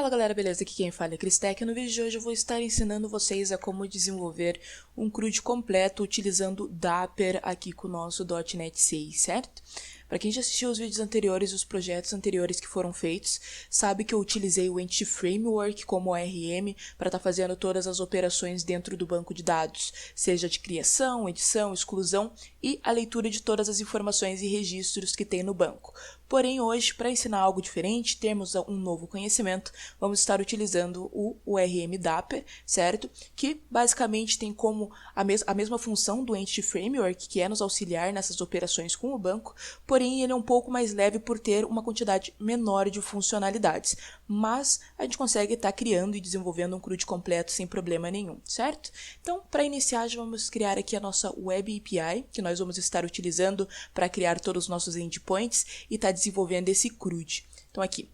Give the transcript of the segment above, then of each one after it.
Fala galera, beleza? Aqui quem fala é Cristec e no vídeo de hoje eu vou estar ensinando vocês a como desenvolver um CRUD completo utilizando Dapper aqui com o nosso .NET 6, certo? Para quem já assistiu os vídeos anteriores e os projetos anteriores que foram feitos, sabe que eu utilizei o Entity Framework como ORM para estar fazendo todas as operações dentro do banco de dados, seja de criação, edição, exclusão e a leitura de todas as informações e registros que tem no banco. Porém, hoje, para ensinar algo diferente, termos um novo conhecimento, vamos estar utilizando o ORM Dapper, certo? Que basicamente tem como a mesma função do Entity Framework, que é nos auxiliar nessas operações com o banco, porém ele é um pouco mais leve por ter uma quantidade menor de funcionalidades. Mas a gente consegue estar criando e desenvolvendo um CRUD completo sem problema nenhum, certo? Então, para iniciar, já vamos criar aqui a nossa Web API, que nós vamos estar utilizando para criar todos os nossos endpoints e estar desenvolvendo esse CRUD. Então aqui,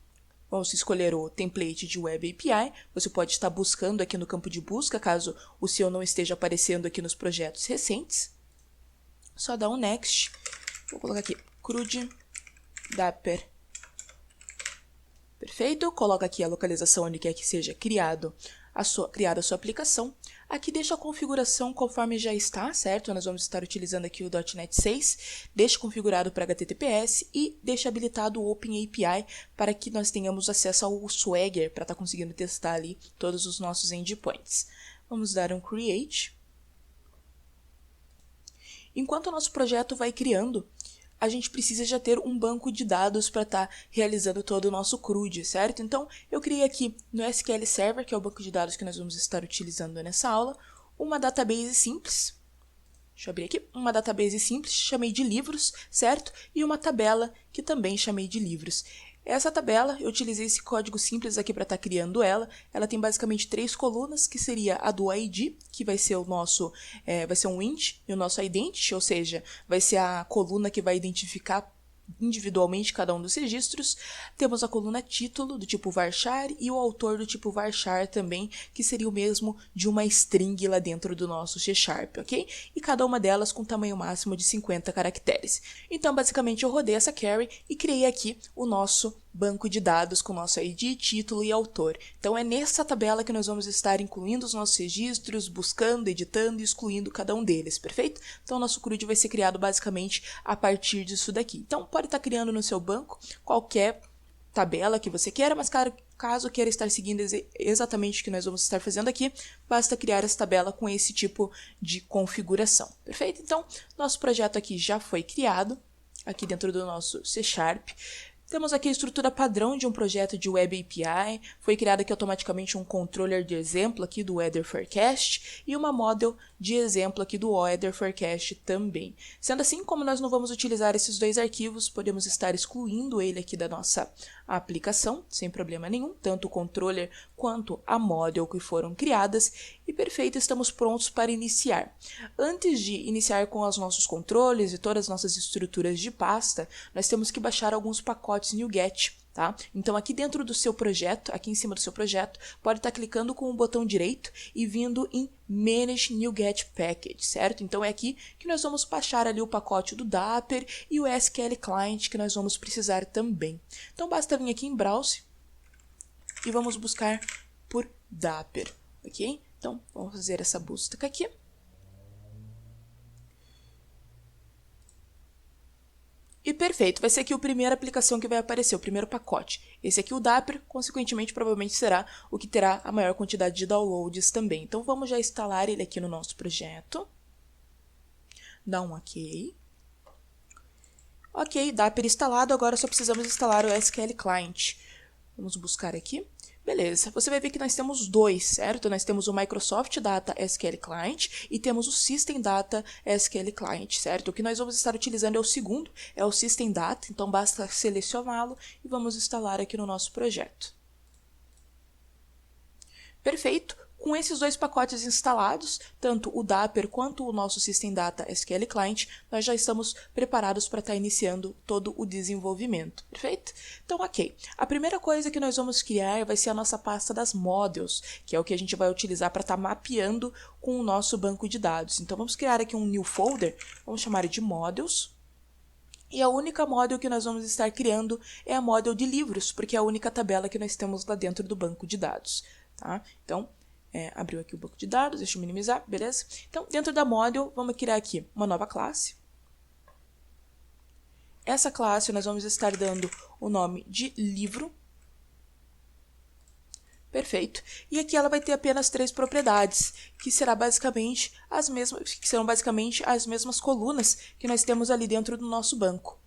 vamos escolher o template de Web API, você pode estar buscando aqui no campo de busca, caso o seu não esteja aparecendo aqui nos projetos recentes. Só dá um Next, vou colocar aqui, CRUD Dapper. Perfeito, coloca aqui a localização onde quer que seja criada a sua aplicação. Aqui deixa a configuração conforme já está, certo? Nós vamos estar utilizando aqui o .NET 6, deixa configurado para HTTPS e deixa habilitado o Open API para que nós tenhamos acesso ao Swagger para estar conseguindo testar ali todos os nossos endpoints. Vamos dar um Create. Enquanto o nosso projeto vai criando, a gente precisa já ter um banco de dados para estar realizando todo o nosso CRUD, certo? Então, eu criei aqui no SQL Server, que é o banco de dados que nós vamos estar utilizando nessa aula, uma database simples. Deixa eu abrir aqui. Uma database simples, chamei de livros, certo? E uma tabela que também chamei de livros. Essa tabela, eu utilizei esse código simples aqui para estar criando ela. Ela tem basicamente 3 colunas, que seria a do ID, que vai ser o nosso, vai ser um int, e o nosso identity, ou seja, vai ser a coluna que vai identificar individualmente cada um dos registros. Temos a coluna título do tipo varchar e o autor do tipo varchar também, que seria o mesmo de uma string lá dentro do nosso C#, ok? E cada uma delas com tamanho máximo de 50 caracteres. Então, basicamente, eu rodei essa query e criei aqui o nosso banco de dados com nosso ID, título e autor. Então, é nessa tabela que nós vamos estar incluindo os nossos registros, buscando, editando e excluindo cada um deles, perfeito? Então, o nosso CRUD vai ser criado basicamente a partir disso daqui. Então, pode estar criando no seu banco qualquer tabela que você queira, mas caso queira estar seguindo exatamente o que nós vamos estar fazendo aqui, basta criar essa tabela com esse tipo de configuração, perfeito? Então, nosso projeto aqui já foi criado, aqui dentro do nosso C#. Temos aqui a estrutura padrão de um projeto de Web API, foi criado aqui automaticamente um controller de exemplo aqui do Weather Forecast e uma model de exemplo aqui do Weather Forecast também. Sendo assim, como nós não vamos utilizar esses dois arquivos, podemos estar excluindo ele aqui da nossa aplicação, sem problema nenhum, tanto o controller quanto a model que foram criadas, e perfeito, estamos prontos para iniciar. Antes de iniciar com os nossos controles e todas as nossas estruturas de pasta, nós temos que baixar alguns pacotes NuGet, tá? Então aqui dentro do seu projeto, aqui em cima do seu projeto, pode estar clicando com o botão direito e vindo em Manage NuGet Package, certo? Então é aqui que nós vamos baixar ali o pacote do Dapper e o SQL Client que nós vamos precisar também. Então basta vir aqui em Browse e vamos buscar por Dapper, ok? Então vamos fazer essa busca aqui. E perfeito, vai ser aqui a primeira aplicação que vai aparecer, o primeiro pacote. Esse aqui, o Dapper, consequentemente, provavelmente será o que terá a maior quantidade de downloads também. Então, vamos já instalar ele aqui no nosso projeto. Dá um OK. Ok, Dapper instalado, agora só precisamos instalar o SQL Client. Vamos buscar aqui. Beleza, você vai ver que nós temos dois, certo? Nós temos o Microsoft Data SQL Client e temos o System Data SQL Client, certo? O que nós vamos estar utilizando é o segundo, é o System Data, então basta selecioná-lo e vamos instalar aqui no nosso projeto. Perfeito! Com esses dois pacotes instalados, tanto o Dapper quanto o nosso System Data SQL Client, nós já estamos preparados para estar iniciando todo o desenvolvimento, perfeito? Então, ok. A primeira coisa que nós vamos criar vai ser a nossa pasta das models, que é o que a gente vai utilizar para estar mapeando com o nosso banco de dados. Então, vamos criar aqui um new folder, vamos chamar de models. E a única model que nós vamos estar criando é a model de livros, porque é a única tabela que nós temos lá dentro do banco de dados. Tá? Então, abriu aqui o banco de dados, deixa eu minimizar, beleza? Então, dentro da model, vamos criar aqui uma nova classe. Essa classe nós vamos estar dando o nome de livro. Perfeito. E aqui ela vai ter apenas 3 propriedades, que serão basicamente as mesmas colunas que nós temos ali dentro do nosso banco.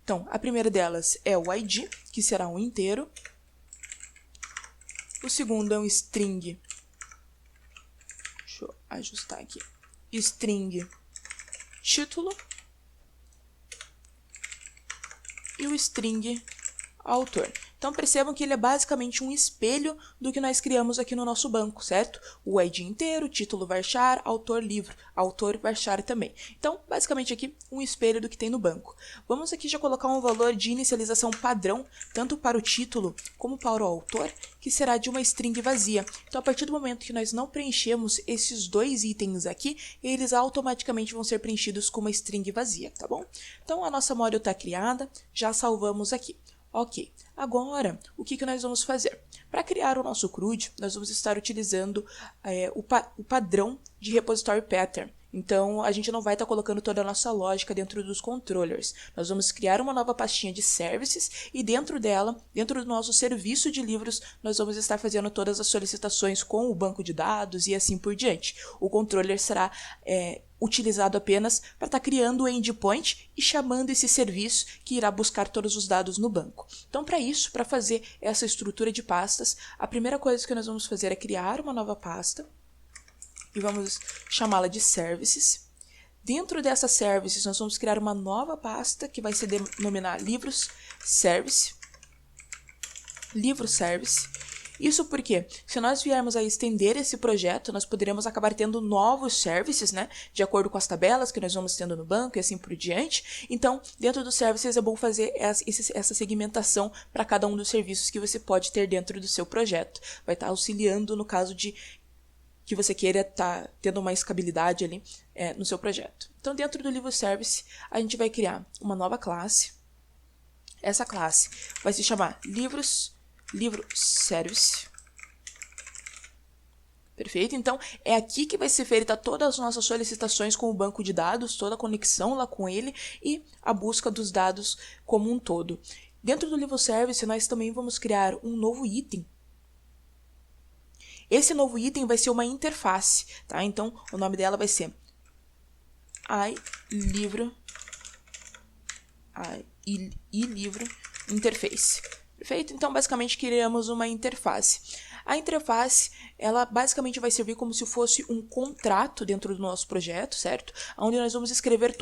Então, a primeira delas é o ID, que será um inteiro. O segundo é um string. Deixa eu ajustar aqui. String título. E o string autor. Então, percebam que ele é basicamente um espelho do que nós criamos aqui no nosso banco, certo? O ID inteiro, título varchar, autor livro, autor varchar também. Então, basicamente aqui, um espelho do que tem no banco. Vamos aqui já colocar um valor de inicialização padrão, tanto para o título como para o autor, que será de uma string vazia. Então, a partir do momento que nós não preenchemos esses 2 itens aqui, eles automaticamente vão ser preenchidos com uma string vazia, tá bom? Então, a nossa model está criada, já salvamos aqui. Ok, agora o que nós vamos fazer? Para criar o nosso CRUD, nós vamos estar utilizando o padrão de repository pattern. Então, a gente não vai estar colocando toda a nossa lógica dentro dos controllers. Nós vamos criar uma nova pastinha de services e dentro dela, dentro do nosso serviço de livros, nós vamos estar fazendo todas as solicitações com o banco de dados e assim por diante. O controller será utilizado apenas para estar criando o endpoint e chamando esse serviço que irá buscar todos os dados no banco. Então, para isso, para fazer essa estrutura de pastas, a primeira coisa que nós vamos fazer é criar uma nova pasta e vamos chamá-la de services. Dentro dessa services, nós vamos criar uma nova pasta que vai se denominar livros service. Livro service. Isso porque, se nós viermos a estender esse projeto, nós poderemos acabar tendo novos services, né? De acordo com as tabelas que nós vamos tendo no banco e assim por diante. Então, dentro dos services é bom fazer essa segmentação para cada um dos serviços que você pode ter dentro do seu projeto. Vai estar auxiliando no caso de que você queira estar tendo uma escalabilidade ali no seu projeto. Então, dentro do livro service, a gente vai criar uma nova classe. Essa classe vai se chamar livro service. Perfeito? Então, é aqui que vai ser feita todas as nossas solicitações com o banco de dados, toda a conexão lá com ele e a busca dos dados como um todo. Dentro do livro service, nós também vamos criar um novo item. Esse novo item vai ser uma interface, tá? Então, o nome dela vai ser iLivro interface. Perfeito? Então, basicamente, criamos uma interface. A interface, ela basicamente vai servir como se fosse um contrato dentro do nosso projeto, certo? Onde nós vamos escrever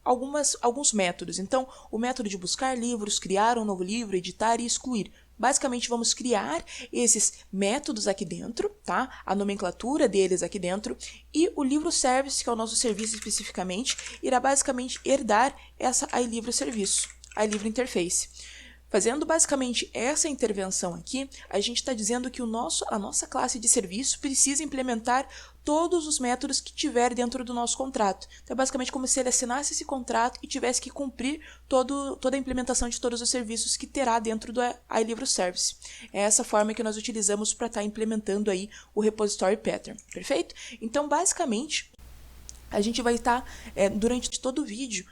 alguns métodos. Então, o método de buscar livros, criar um novo livro, editar e excluir. Basicamente, vamos criar esses métodos aqui dentro, tá? A nomenclatura deles aqui dentro. E o livro service, que é o nosso serviço especificamente, irá basicamente herdar essa iLivro serviço, iLivro interface. Fazendo basicamente essa intervenção aqui, a gente está dizendo que a nossa classe de serviço precisa implementar todos os métodos que tiver dentro do nosso contrato. Então, é basicamente como se ele assinasse esse contrato e tivesse que cumprir toda a implementação de todos os serviços que terá dentro do iLivro Service. É essa forma que nós utilizamos para estar implementando aí o repository pattern, perfeito? Então, basicamente, a gente vai estar, durante todo o vídeo,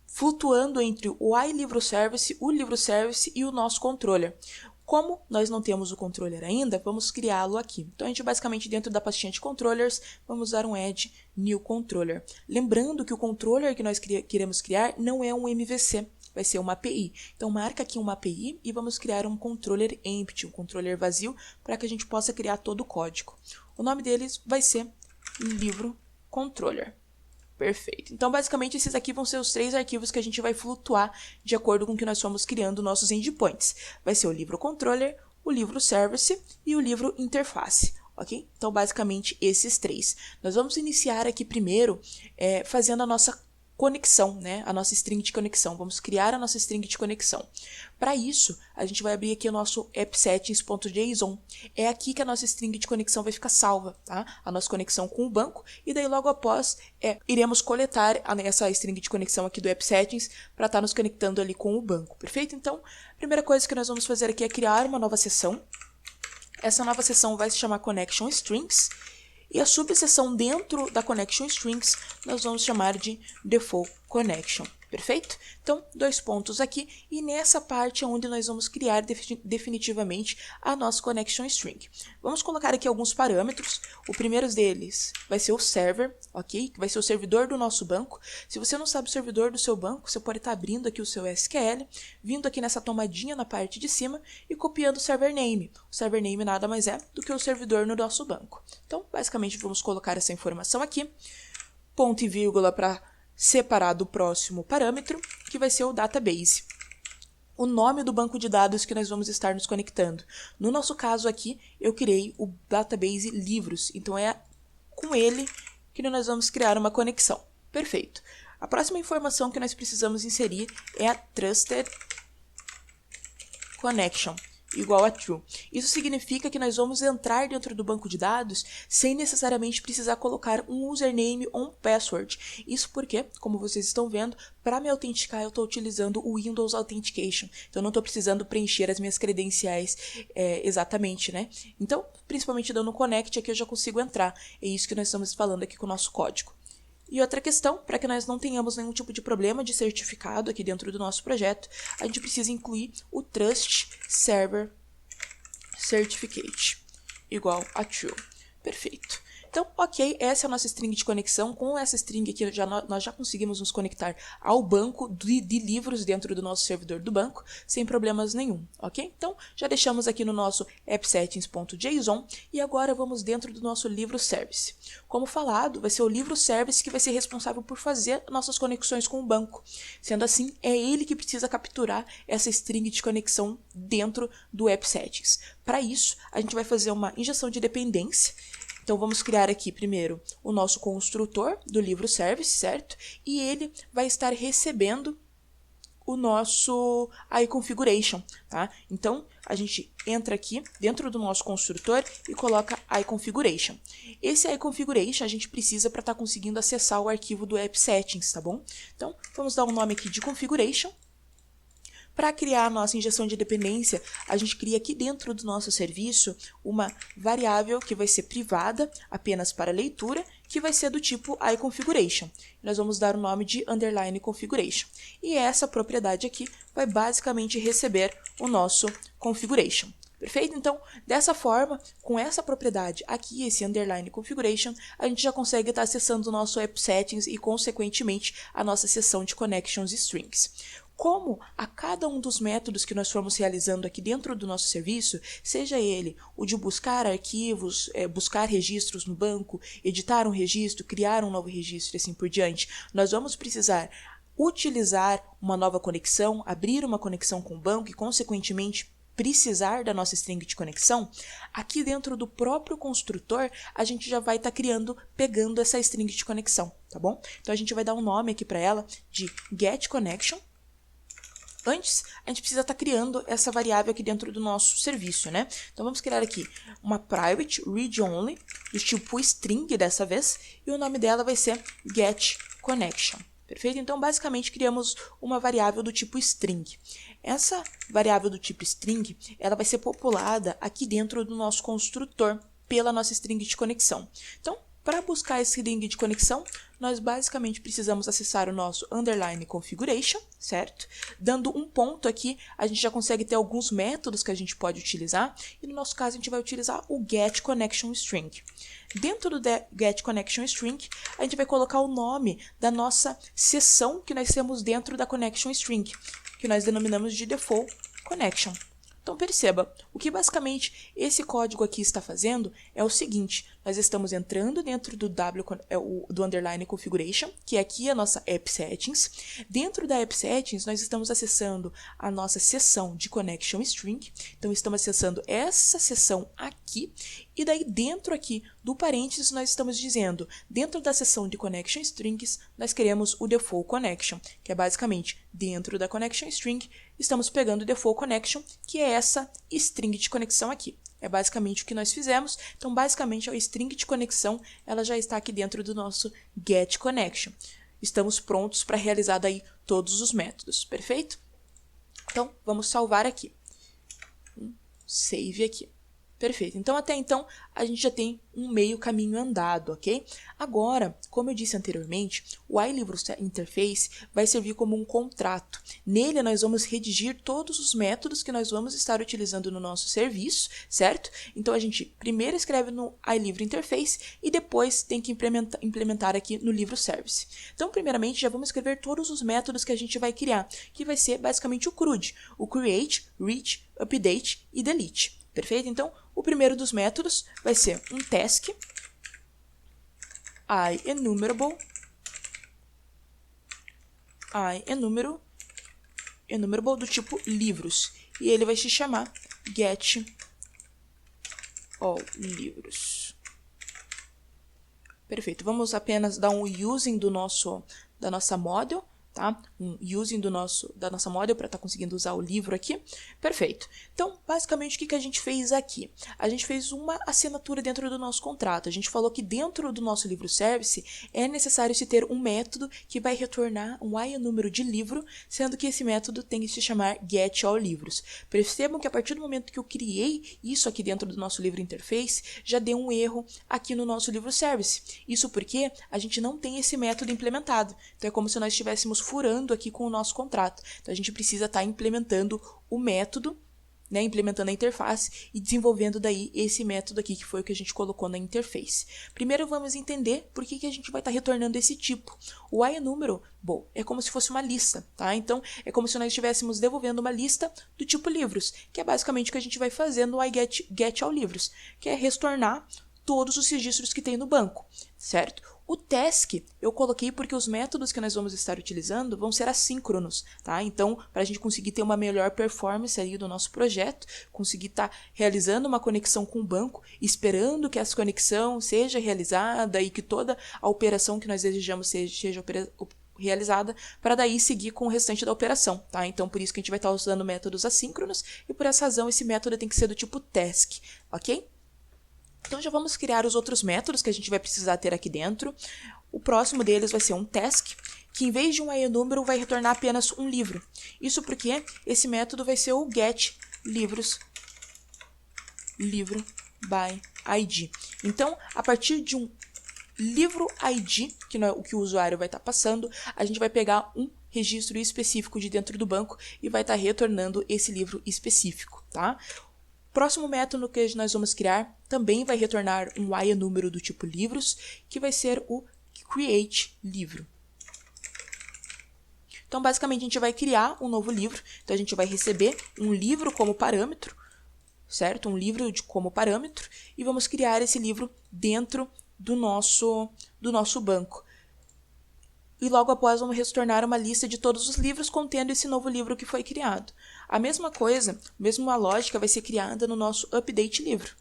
flutuando entre o iLivro Service, o livro service e o nosso controller. Como nós não temos o controller ainda, vamos criá-lo aqui. Então, a gente basicamente, dentro da pastinha de controllers, vamos usar um add new controller. Lembrando que o controller que nós queremos criar não é um MVC, vai ser uma API. Então, marca aqui uma API e vamos criar um controller empty, um controller vazio, para que a gente possa criar todo o código. O nome deles vai ser livro controller. Perfeito. Então, basicamente, esses aqui vão ser os 3 arquivos que a gente vai flutuar de acordo com o que nós fomos criando nossos endpoints. Vai ser o livro controller, o livro service e o livro interface, ok? Então, basicamente, esses 3. Nós vamos iniciar aqui primeiro fazendo a nossa conexão, né? A nossa string de conexão. Vamos criar a nossa string de conexão. Para isso, a gente vai abrir aqui o nosso appsettings.json. É aqui que a nossa string de conexão vai ficar salva, tá? A nossa conexão com o banco. E daí, logo após, iremos coletar essa string de conexão aqui do appsettings para estar nos conectando ali com o banco, perfeito? Então, a primeira coisa que nós vamos fazer aqui é criar uma nova seção. Essa nova seção vai se chamar Connection Strings. E a subseção dentro da Connection Strings nós vamos chamar de Default Connection, perfeito? Então, 2 pontos aqui, e nessa parte é onde nós vamos criar definitivamente a nossa Connection String. Vamos colocar aqui alguns parâmetros. O primeiro deles vai ser o server, ok? Que vai ser o servidor do nosso banco. Se você não sabe o servidor do seu banco, você pode estar abrindo aqui o seu SQL, vindo aqui nessa tomadinha na parte de cima e copiando o server name. O server name nada mais é do que o servidor no nosso banco. Então, basicamente, vamos colocar essa informação aqui, ponto e vírgula para separar do próximo parâmetro, que vai ser o database. O nome do banco de dados que nós vamos estar nos conectando. No nosso caso aqui, eu criei o database livros, então é com ele que nós vamos criar uma conexão. Perfeito. A próxima informação que nós precisamos inserir é a Trusted Connection, igual a true. Isso significa que nós vamos entrar dentro do banco de dados sem necessariamente precisar colocar um username ou um password. Isso porque, como vocês estão vendo, para me autenticar eu estou utilizando o Windows Authentication. Então, eu não estou precisando preencher as minhas credenciais exatamente, né? Então, principalmente dando um connect aqui eu já consigo entrar. É isso que nós estamos falando aqui com o nosso código. E outra questão, para que nós não tenhamos nenhum tipo de problema de certificado aqui dentro do nosso projeto, a gente precisa incluir o Trust Server Certificate, igual a true. Perfeito. Então, ok, essa é a nossa string de conexão. Com essa string aqui, nós já conseguimos nos conectar ao banco de livros dentro do nosso servidor do banco, sem problemas nenhum, ok? Então, já deixamos aqui no nosso appsettings.json e agora vamos dentro do nosso livro service. Como falado, vai ser o livro service que vai ser responsável por fazer nossas conexões com o banco. Sendo assim, é ele que precisa capturar essa string de conexão dentro do appsettings. Para isso, a gente vai fazer uma injeção de dependência. Então, vamos criar aqui primeiro o nosso construtor do livro service, certo? E ele vai estar recebendo o nosso iConfiguration, tá? Então, a gente entra aqui dentro do nosso construtor e coloca iConfiguration. Esse iConfiguration a gente precisa para estar conseguindo acessar o arquivo do appsettings, tá bom? Então, vamos dar um nome aqui de configuration. Para criar a nossa injeção de dependência, a gente cria aqui dentro do nosso serviço uma variável que vai ser privada apenas para leitura, que vai ser do tipo iConfiguration. Nós vamos dar o nome de underline configuration. E essa propriedade aqui vai basicamente receber o nosso configuration. Perfeito? Então, dessa forma, com essa propriedade aqui, esse underline configuration, a gente já consegue estar acessando o nosso appsettings e, consequentemente, a nossa seção de connections e strings. Como a cada um dos métodos que nós formos realizando aqui dentro do nosso serviço, seja ele o de buscar arquivos, buscar registros no banco, editar um registro, criar um novo registro e assim por diante, nós vamos precisar utilizar uma nova conexão, abrir uma conexão com o banco e, consequentemente, precisar da nossa string de conexão, aqui dentro do próprio construtor, a gente já vai estar pegando essa string de conexão, tá bom? Então, a gente vai dar um nome aqui para ela de getConnection. Antes, a gente precisa estar criando essa variável aqui dentro do nosso serviço, né? Então, vamos criar aqui uma private read-only, do tipo string dessa vez, e o nome dela vai ser getConnection. Perfeito? Então, basicamente, criamos uma variável do tipo string. Essa variável do tipo string, ela vai ser populada aqui dentro do nosso construtor pela nossa string de conexão. Então, para buscar esse string de conexão, nós basicamente precisamos acessar o nosso underline configuration, certo? Dando um ponto aqui, a gente já consegue ter alguns métodos que a gente pode utilizar, e no nosso caso a gente vai utilizar o getConnectionString. Dentro do getConnectionString, a gente vai colocar o nome da nossa seção que nós temos dentro da ConnectionString, que nós denominamos de Default Connection. Então, perceba, o que basicamente esse código aqui está fazendo é o seguinte: nós estamos entrando dentro do do underline configuration, que é aqui a nossa appsettings. Dentro da appsettings, nós estamos acessando a nossa seção de connection string. Então, estamos acessando essa seção aqui aqui, e daí dentro aqui do parênteses nós estamos dizendo, dentro da seção de connection strings, nós queremos o default connection, que é basicamente dentro da connection string, estamos pegando o default connection, que é essa string de conexão aqui. É basicamente o que nós fizemos, então basicamente a string de conexão, ela já está aqui dentro do nosso get connection. Estamos prontos para realizar daí todos os métodos, perfeito? Então, vamos salvar aqui. Save aqui. Perfeito. Então, até então, a gente já tem um meio caminho andado, ok? Agora, como eu disse anteriormente, o iLivro Interface vai servir como um contrato. Nele, nós vamos redigir todos os métodos que nós vamos estar utilizando no nosso serviço, certo? Então, a gente primeiro escreve no iLivro Interface e depois tem que implementar aqui no Livro Service. Então, primeiramente, já vamos escrever todos os métodos que a gente vai criar, que vai ser basicamente o CRUD, o Create, Reach, Update e Delete. Perfeito? Então, o primeiro dos métodos vai ser um task enumerable do tipo livros. E ele vai se chamar get all livros. Perfeito. Vamos apenas dar um using da nossa model. Tá? Um using da nossa model para estar conseguindo usar o livro aqui. Perfeito. Então, basicamente, o que a gente fez aqui? A gente fez uma assinatura dentro do nosso contrato. A gente falou que dentro do nosso livro service é necessário se ter um método que vai retornar um número de livro, sendo que esse método tem que se chamar getAllLivros. Percebam que a partir do momento que eu criei isso aqui dentro do nosso livro interface, já deu um erro aqui no nosso livro service. Isso porque a gente não tem esse método implementado. Então, é como se nós estivéssemos furando aqui com o nosso contrato. Então, a gente precisa estar implementando o método, né, implementando a interface e desenvolvendo daí esse método aqui, que foi o que a gente colocou na interface. Primeiro, vamos entender por que a gente vai estar retornando esse tipo. O iNúmero, bom, é como se fosse uma lista, tá? Então, é como se nós estivéssemos devolvendo uma lista do tipo livros, que é basicamente o que a gente vai fazer no getAllLivros, que é retornar todos os registros que tem no banco, certo? O task eu coloquei porque os métodos que nós vamos estar utilizando vão ser assíncronos, tá? Então, para a gente conseguir ter uma melhor performance ali do nosso projeto, conseguir estar realizando uma conexão com o banco, esperando que essa conexão seja realizada e que toda a operação que nós desejamos seja realizada, para daí seguir com o restante da operação, tá? Então, por isso que a gente vai estar usando métodos assíncronos e por essa razão esse método tem que ser do tipo task, ok? Então, já vamos criar os outros métodos que a gente vai precisar ter aqui dentro. O próximo deles vai ser um task, que em vez de um eNúmero vai retornar apenas um livro. Isso porque esse método vai ser o getLivro by ID. Então, a partir de um livro ID, que é o que o usuário vai estar passando, a gente vai pegar um registro específico de dentro do banco e vai estar retornando esse livro específico, tá? Próximo método que nós vamos criar também vai retornar um eNúmero do tipo livros, que vai ser o createLivro. Então, basicamente, a gente vai criar um novo livro. Então, a gente vai receber um livro como parâmetro, certo? Um livro como parâmetro, e vamos criar esse livro dentro do nosso banco. E logo após vamos retornar uma lista de todos os livros contendo esse novo livro que foi criado. A mesma coisa, a mesma lógica vai ser criada no nosso updateLivro.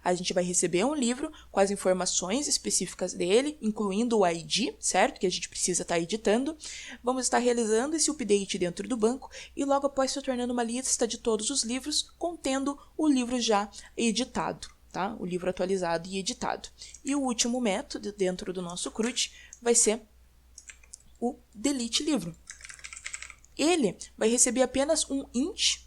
A gente vai receber um livro com as informações específicas dele, incluindo o ID, certo? Que a gente precisa estar editando. Vamos estar realizando esse update dentro do banco e logo após retornando uma lista de todos os livros contendo o livro já editado, tá? O livro atualizado e editado. E o último método dentro do nosso CRUD vai ser o deleteLivro. Ele vai receber apenas um int,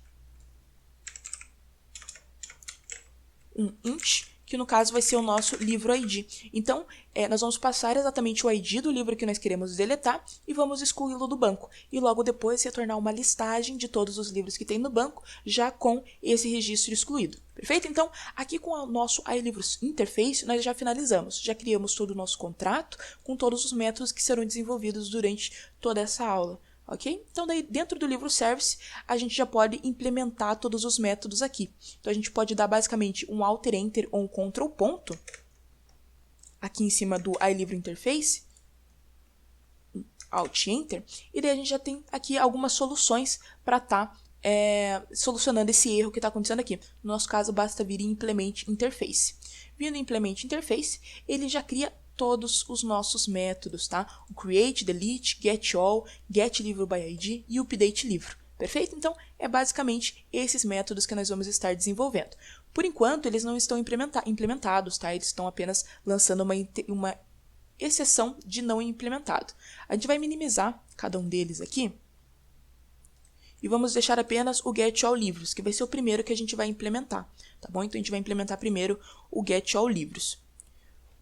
que no caso vai ser o nosso livro ID. Então, nós vamos passar exatamente o ID do livro que nós queremos deletar e vamos excluí-lo do banco. E logo depois retornar uma listagem de todos os livros que tem no banco, já com esse registro excluído. Perfeito? Então, aqui com o nosso iLivro Interface, nós já finalizamos. Já criamos todo o nosso contrato com todos os métodos que serão desenvolvidos durante toda essa aula. Ok? Então, daí, dentro do livro service, a gente já pode implementar todos os métodos aqui. Então, a gente pode dar basicamente um Alt Enter ou um Ctrl ponto aqui em cima do iLivro Interface, Alt Enter, e daí a gente já tem aqui algumas soluções para estar solucionando esse erro que está acontecendo aqui. No nosso caso, basta vir em Implement Interface. Vindo em Implement Interface, ele já cria todos os nossos métodos, tá? O Create, Delete, Get All, Get Livro by ID e Update Livro. Perfeito? Então, é basicamente esses métodos que nós vamos estar desenvolvendo. Por enquanto, eles não estão implementados, tá? Eles estão apenas lançando uma exceção de não implementado. A gente vai minimizar cada um deles aqui e vamos deixar apenas o Get All Livros, que vai ser o primeiro que a gente vai implementar, tá bom? Então, a gente vai implementar primeiro o Get All Livros.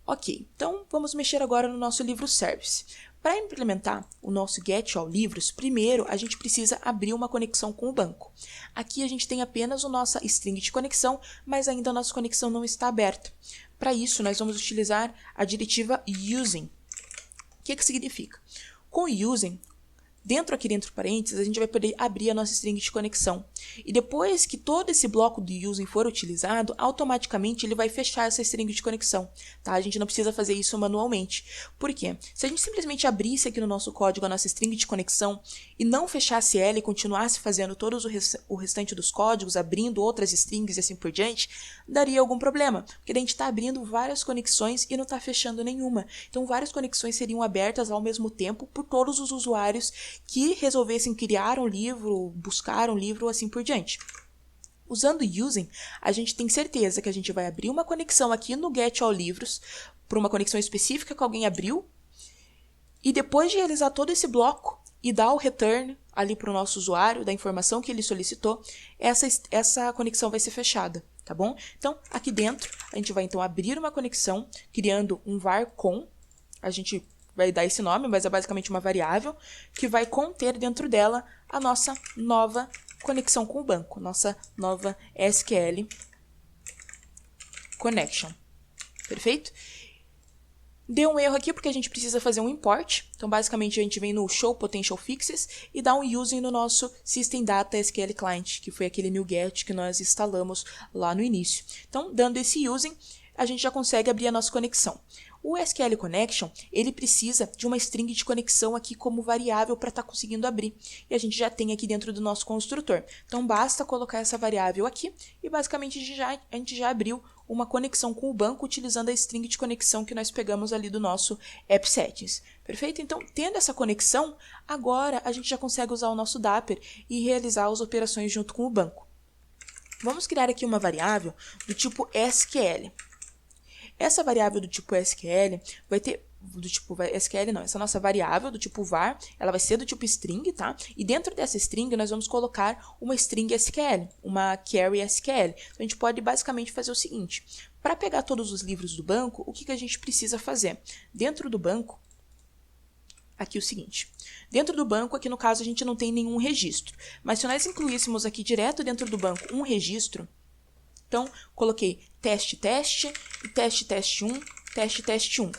Ok, então vamos mexer agora no nosso livro service. Para implementar o nosso Get All Livros, primeiro a gente precisa abrir uma conexão com o banco. Aqui a gente tem apenas a nossa string de conexão, mas ainda a nossa conexão não está aberta. Para isso, nós vamos utilizar a diretiva using. O que significa? Com using, dentro parênteses, a gente vai poder abrir a nossa string de conexão. E depois que todo esse bloco do using for utilizado, automaticamente ele vai fechar essa string de conexão. Tá? A gente não precisa fazer isso manualmente. Por quê? Se a gente simplesmente abrisse aqui no nosso código a nossa string de conexão e não fechasse ela e continuasse fazendo todos o restante dos códigos, abrindo outras strings e assim por diante, daria algum problema. Porque a gente está abrindo várias conexões e não está fechando nenhuma. Então, várias conexões seriam abertas ao mesmo tempo por todos os usuários que resolvessem criar um livro, buscar um livro, assim por diante. Usando using, a gente tem certeza que a gente vai abrir uma conexão aqui no Get All Livros, para uma conexão específica que alguém abriu, e depois de realizar todo esse bloco e dar o return ali para o nosso usuário, da informação que ele solicitou, essa conexão vai ser fechada, tá bom? Então, aqui dentro, a gente vai então abrir uma conexão, criando um var com, a gente vai dar esse nome, mas é basicamente uma variável, que vai conter dentro dela a nossa nova conexão com o banco, nossa nova SQL Connection. Perfeito? Deu um erro aqui porque a gente precisa fazer um import. Então, basicamente, a gente vem no Show Potential Fixes e dá um using no nosso System Data SQL Client, que foi aquele NuGet que nós instalamos lá no início. Então, dando esse using, a gente já consegue abrir a nossa conexão. O SQL Connection, ele precisa de uma string de conexão aqui como variável para estar conseguindo abrir. E a gente já tem aqui dentro do nosso construtor. Então, basta colocar essa variável aqui e, basicamente, a gente já abriu uma conexão com o banco utilizando a string de conexão que nós pegamos ali do nosso app settings. Perfeito? Então, tendo essa conexão, agora a gente já consegue usar o nosso Dapper e realizar as operações junto com o banco. Vamos criar aqui uma variável do tipo SQL. Essa variável do tipo SQL vai ter, do tipo SQL não, essa nossa variável do tipo var, ela vai ser do tipo string, tá? E dentro dessa string nós vamos colocar uma string SQL, uma query SQL. Então a gente pode basicamente fazer o seguinte, para pegar todos os livros do banco, o que a gente precisa fazer? Dentro do banco, aqui o seguinte, dentro do banco, aqui no caso a gente não tem nenhum registro, mas se nós incluíssemos aqui direto dentro do banco um registro, então, coloquei teste, teste, e teste, teste 1, teste, teste 1.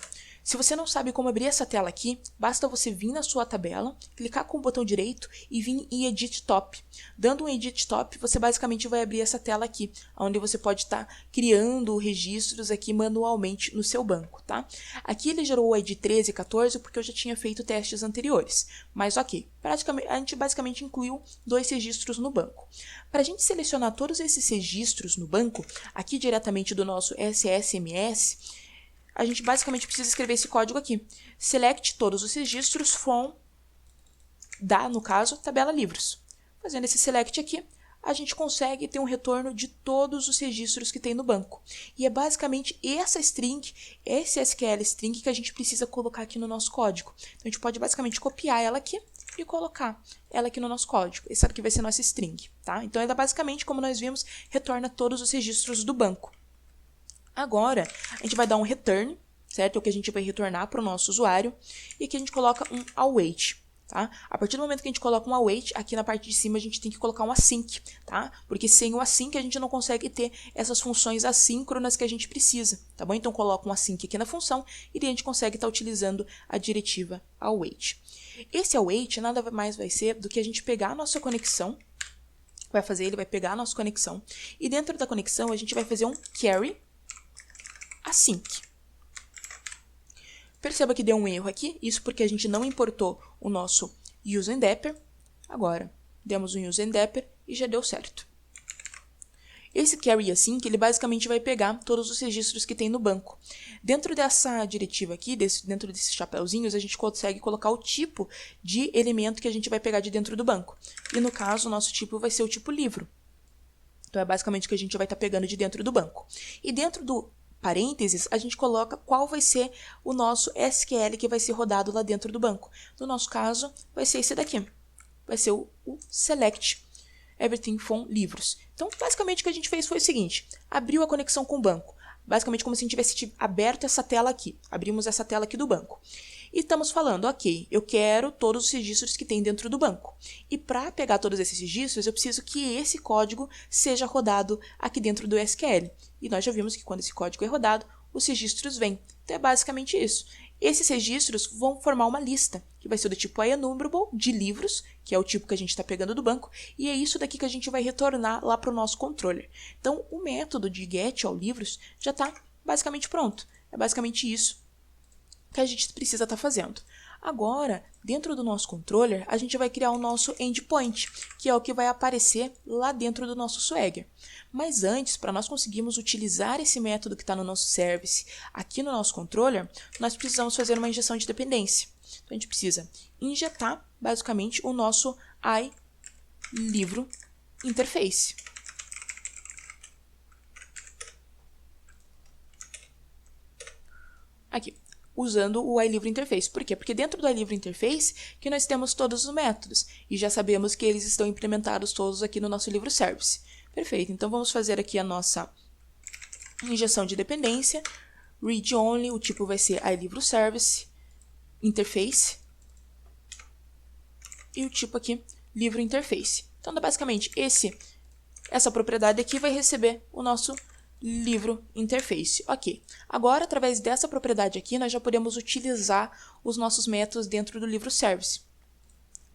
Se você não sabe como abrir essa tela aqui, basta você vir na sua tabela, clicar com o botão direito e vir em Edit Top. Dando um Edit Top, você basicamente vai abrir essa tela aqui, onde você pode estar criando registros aqui manualmente no seu banco, tá? Aqui ele gerou o ID 13 e 14 porque eu já tinha feito testes anteriores, mas ok. A gente basicamente incluiu 2 registros no banco. Para a gente selecionar todos esses registros no banco, aqui diretamente do nosso SSMS, a gente basicamente precisa escrever esse código aqui. Select todos os registros from, no caso, tabela livros. Fazendo esse select aqui, a gente consegue ter um retorno de todos os registros que tem no banco. E é basicamente essa string, esse SQL string que a gente precisa colocar aqui no nosso código. Então, a gente pode basicamente copiar ela aqui e colocar ela aqui no nosso código. Esse aqui vai ser nossa string, tá? Então, ela basicamente, como nós vimos, retorna todos os registros do banco. Agora, a gente vai dar um return, certo? É o que a gente vai retornar para o nosso usuário. E aqui a gente coloca um await, tá? A partir do momento que a gente coloca um await, aqui na parte de cima a gente tem que colocar um async, tá? Porque sem o async a gente não consegue ter essas funções assíncronas que a gente precisa, tá bom? Então, coloca um async aqui na função e daí a gente consegue estar utilizando a diretiva await. Esse await nada mais vai ser do que a gente pegar a nossa conexão, ele vai pegar a nossa conexão e dentro da conexão a gente vai fazer um query async. Perceba que deu um erro aqui, isso porque a gente não importou o nosso using Dapper. Agora, demos um use depper e já deu certo. Esse carry async, ele basicamente vai pegar todos os registros que tem no banco. Dentro dessa diretiva aqui, dentro desses chapeuzinhos, a gente consegue colocar o tipo de elemento que a gente vai pegar de dentro do banco. E no caso, o nosso tipo vai ser o tipo livro. Então é basicamente o que a gente vai estar pegando de dentro do banco. E dentro do parênteses, a gente coloca qual vai ser o nosso SQL que vai ser rodado lá dentro do banco. No nosso caso, vai ser esse daqui. Vai ser o select everything from livros. Então, basicamente, o que a gente fez foi o seguinte. Abriu a conexão com o banco. Basicamente, como se a gente tivesse aberto essa tela aqui. Abrimos essa tela aqui do banco. E estamos falando, ok, eu quero todos os registros que tem dentro do banco. E para pegar todos esses registros, eu preciso que esse código seja rodado aqui dentro do SQL. E nós já vimos que quando esse código é rodado, os registros vêm. Então, é basicamente isso. Esses registros vão formar uma lista, que vai ser do tipo enumerable, de livros, que é o tipo que a gente está pegando do banco, e é isso daqui que a gente vai retornar lá para o nosso controller. Então, o método de get ao livros já está basicamente pronto. É basicamente isso que a gente precisa estar fazendo. Agora, dentro do nosso controller, a gente vai criar o nosso endpoint, que é o que vai aparecer lá dentro do nosso Swagger. Mas antes, para nós conseguirmos utilizar esse método que está no nosso service aqui no nosso controller, nós precisamos fazer uma injeção de dependência. Então, a gente precisa injetar, basicamente, o nosso iLivro interface. Aqui. Usando o iLivro Interface. Por quê? Porque dentro do iLivro Interface que nós temos todos os métodos. E já sabemos que eles estão implementados todos aqui no nosso livro Service. Perfeito. Então, vamos fazer aqui a nossa injeção de dependência. Read only, o tipo vai ser iLivro Service Interface. E o tipo aqui, livro interface. Então, basicamente, essa propriedade aqui vai receber o nosso livro interface. Ok. Agora, através dessa propriedade aqui, nós já podemos utilizar os nossos métodos dentro do livro service.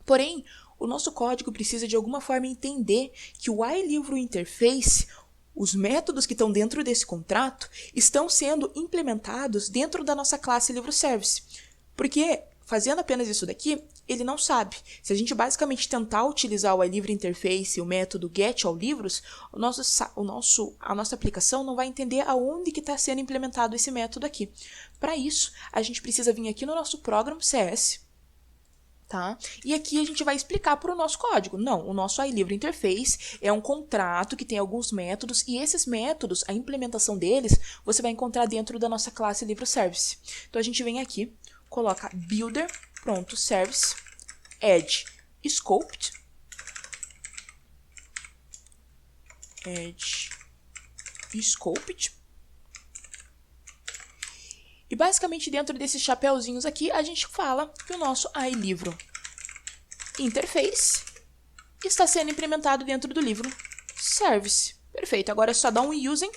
Porém, o nosso código precisa de alguma forma entender que o iLivro interface, os métodos que estão dentro desse contrato, estão sendo implementados dentro da nossa classe livro service. Porque, fazendo apenas isso daqui, ele não sabe. Se a gente basicamente tentar utilizar o iLivro Interface, o método get ao livros, a nossa aplicação não vai entender aonde que está sendo implementado esse método aqui. Para isso, a gente precisa vir aqui no nosso Program CS, tá? E aqui a gente vai explicar para o nosso código. Não, o nosso iLivro Interface é um contrato que tem alguns métodos, e esses métodos, a implementação deles, você vai encontrar dentro da nossa classe Livro Service. Então, a gente vem aqui, coloca builder, pronto, service, add scoped, e basicamente dentro desses chapeuzinhos aqui, a gente fala que o nosso iLivro Interface está sendo implementado dentro do livro Service. Perfeito, agora é só dar um using.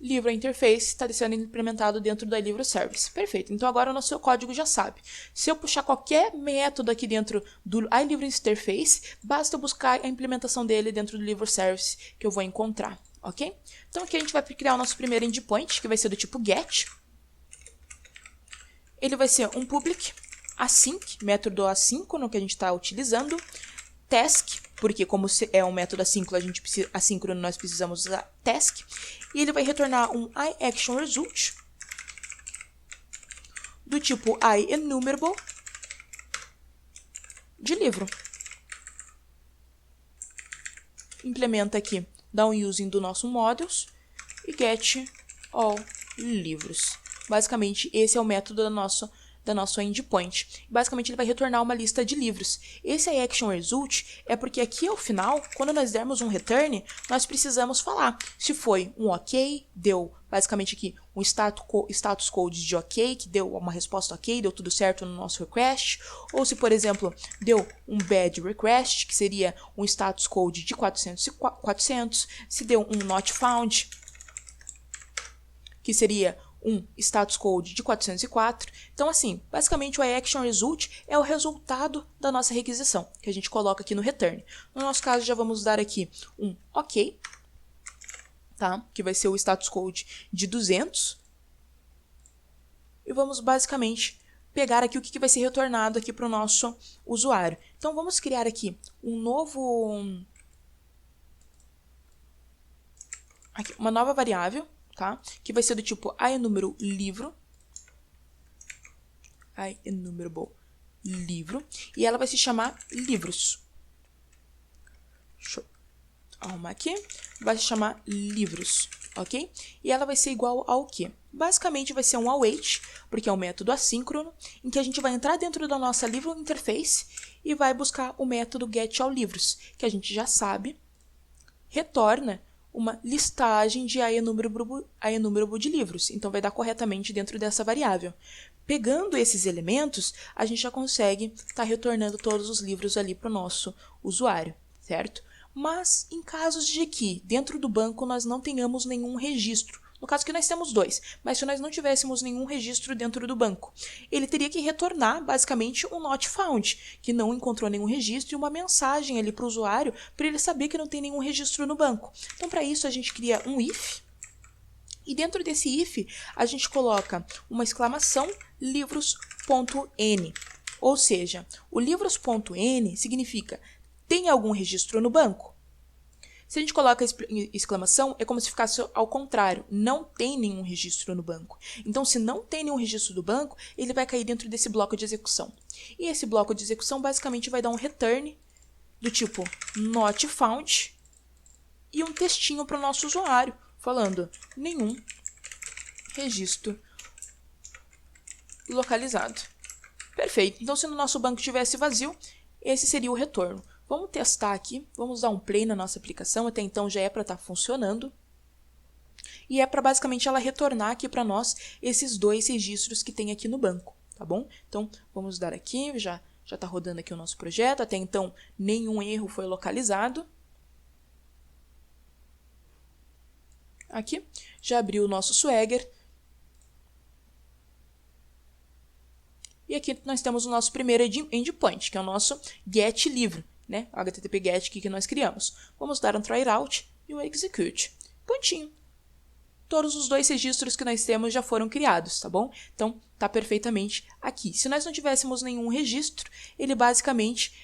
Livro Interface está sendo implementado dentro do iLivro Service. Perfeito. Então, agora o nosso código já sabe. Se eu puxar qualquer método aqui dentro do iLivro Interface, basta eu buscar a implementação dele dentro do Livro Service que eu vou encontrar. Ok? Então, aqui a gente vai criar o nosso primeiro endpoint, que vai ser do tipo get. Ele vai ser um public async, método assíncrono que a gente está utilizando. Task, porque como é um método assíncrono, nós precisamos usar task. E ele vai retornar um iActionResult do tipo iEnumerable de livro. Implementa aqui, dá um using do nosso modules e get all livros. Basicamente, esse é o método da nosso endpoint. Basicamente, ele vai retornar uma lista de livros. Esse iActionResult é porque aqui ao final, quando nós dermos um return, nós precisamos falar se foi um ok, deu basicamente aqui um status code de ok, que deu uma resposta ok, deu tudo certo no nosso request, ou se, por exemplo, deu um bad request, que seria um status code de 400, se deu um not found, que seria um status code de 404. Então, assim, basicamente o iActionResult é o resultado da nossa requisição, que a gente coloca aqui no return. No nosso caso, já vamos dar aqui um OK, tá? Que vai ser o status code de 200. E vamos basicamente pegar aqui o que vai ser retornado aqui para o nosso usuário. Então, vamos criar aqui uma nova variável, tá? Que vai ser do tipo IEnumerable livro. IEnumerable livro. E ela vai se chamar livros. Deixa eu arrumar aqui. Vai se chamar livros, ok? E ela vai ser igual ao quê? Basicamente vai ser um await, porque é um método assíncrono, em que a gente vai entrar dentro da nossa livro interface e vai buscar o método getAllLivros, que a gente já sabe, retorna uma listagem de IEnumerable de livros. Então, vai dar corretamente dentro dessa variável. Pegando esses elementos, a gente já consegue estar retornando todos os livros ali para o nosso usuário, certo? Mas, em casos de que dentro do banco nós não tenhamos nenhum registro, no caso que nós temos 2, mas se nós não tivéssemos nenhum registro dentro do banco, ele teria que retornar, basicamente, um not found, que não encontrou nenhum registro, e uma mensagem ali para o usuário, para ele saber que não tem nenhum registro no banco. Então, para isso, a gente cria um if, e dentro desse if, a gente coloca uma exclamação livros.n, ou seja, o livros.n significa tem algum registro no banco? Se a gente coloca exclamação, é como se ficasse ao contrário. Não tem nenhum registro no banco. Então, se não tem nenhum registro do banco, ele vai cair dentro desse bloco de execução. E esse bloco de execução, basicamente, vai dar um return do tipo not found e um textinho para o nosso usuário, falando nenhum registro localizado. Perfeito. Então, se no nosso banco estivesse vazio, esse seria o retorno. Vamos testar aqui, vamos dar um play na nossa aplicação, até então já é para estar funcionando. E é para basicamente ela retornar aqui para nós esses 2 registros que tem aqui no banco, tá bom? Então, vamos dar aqui, já está rodando aqui o nosso projeto, até então nenhum erro foi localizado. Aqui, já abriu o nosso Swagger. E aqui nós temos o nosso primeiro endpoint, que é o nosso getLivro. Né? O HTTP GET que nós criamos. Vamos dar um try out e um execute. Pontinho. Todos os 2 registros que nós temos já foram criados, tá bom? Então, tá perfeitamente aqui. Se nós não tivéssemos nenhum registro, ele basicamente